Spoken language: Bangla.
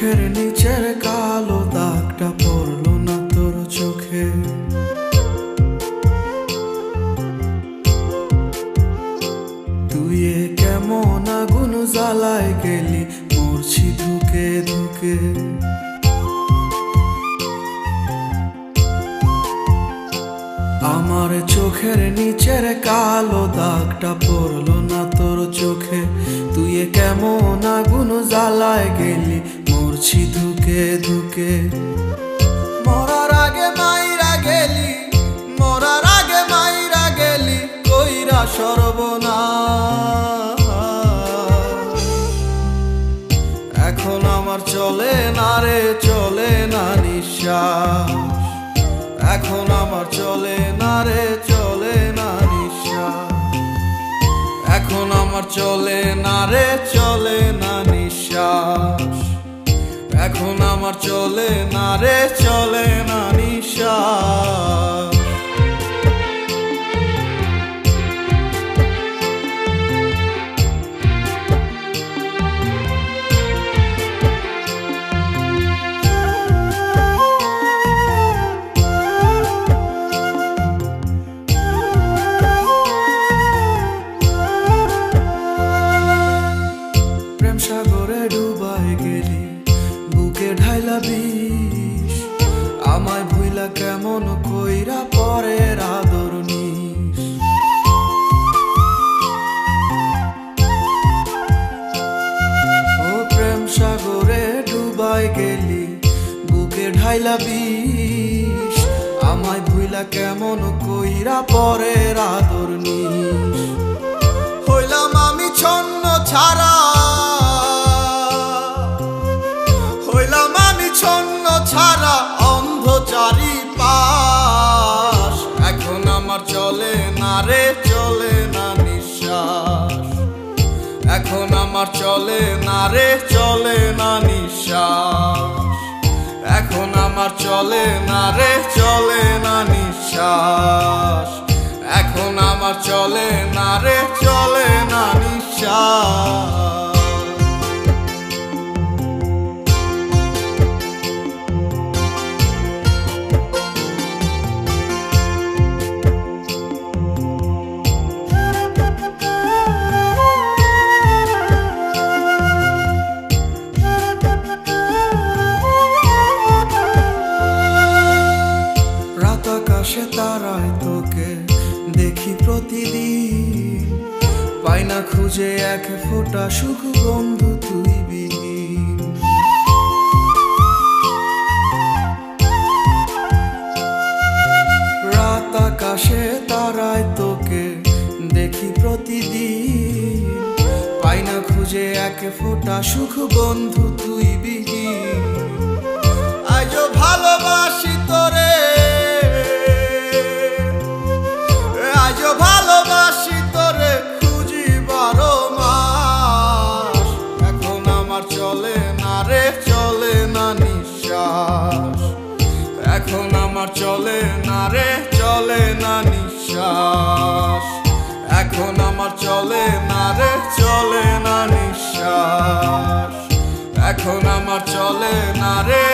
চোখের নিচের কালো দাগটা পড়লো না তোর চোখে। তুই কেমন আগুন জ্বালায় গেলি, মরছি ধুকে ধুকে। আমার চোখের নিচের কালো দাগটা পড়লো না তোর চোখে। তুই কেমন আগুন জ্বালায় গেলি, মরছি ধুকে ধুকে। মরার আগে মাইরা গেলি, মরার আগে মাইরা গেলি, কইরা সর্বনাশ। এখন আমার চলে না রে, চলে না নিঃশ্বাস। এখন আমার চলে না রে, চলে না নিঃশ্বাস। এখন আমার চলে না রে, চলে না নিঃশ্বাস। এখন আমার চলে না রে, চলে না নিঃশ্বাস। সাগরে ডুবাই গেলি, বুকে ঢাইলা বিষ। আমায় ভুইলা কেমন কইরা পরের আদর নিস। ও প্রেম সাগরে ডুবাই গেলি, বুকে ঢাইলা বিষ। আমায় ভুইলা কেমন কইরা পরের আদর নিস। হইলাম আমি ছন্ন ছাড়া, হইলাম আমি ছন্ন ছাড়া, অন্ধ চারিপাশ। এখন আমার চলে না রে, চলে না নিঃশ্বাস। এখন আমার চলে না রে, চলে না নিঃশ্বাস। এখন আমার চলে না রে, চলে না নিঃশ্বাস। এখন আমার চলে না রে, চলে না নিঃশ্বাস। আকাশে তারায় তোকে দেখি প্রতিদিন, পাই না খুঁজে এক ফোঁটা সুখ বন্ধু তুই বিহীন। রাত আকাশে তারায় তোকে দেখি প্রতিদিন, পাই না খুঁজে এক ফোঁটা সুখ বন্ধু তুই বিহীন। আজও ভালোবাসি তোরে, আজও ভালোবাসি তোরে, খুঁজি 12 মাস। এখন আমার চলে না রে, চলে না নিঃশ্বাস। এখন আমার চলে না রে, চলে না নিঃশ্বাস। এখন আমার চলে না রে, চলে না নিঃশ্বাস। এখন আমার চলে না রে,